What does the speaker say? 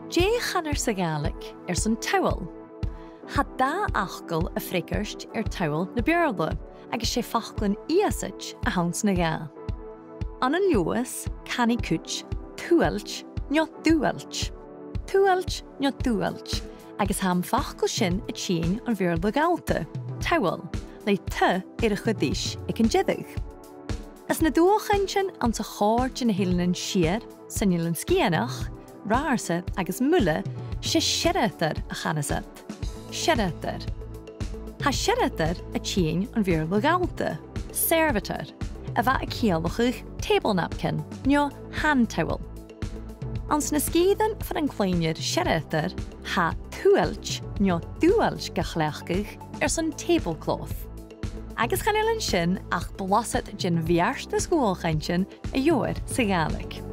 Dé chanar sa Gaelic san towel. Had da achgal a frickerst towel na bearla, agus sé faclan iasach a hans na ga. An an Lewis, canny cwch, Tubhailt, not Dualch. Tubhailt, not Dualch, agus ham fachgal sin a chien an bearla galta, towel, le te a chudísh ik an jedig. As na Dualchainntean an sa chord na hilen sier, sanil skianach, raarse agus mulle, sé sherreter a chanasat. Sherreter. Ha sherreter a chien an bearla galta, servitor, a va a kielachig table napkin, njo hand towel. Ans na skieden van een kleiner sherreter ha Tubhailt, njo dualch gechlechig san tablecloth. Agus gaan sin ach blaset gin viarste Dualchainntean a joer sa Gaelic.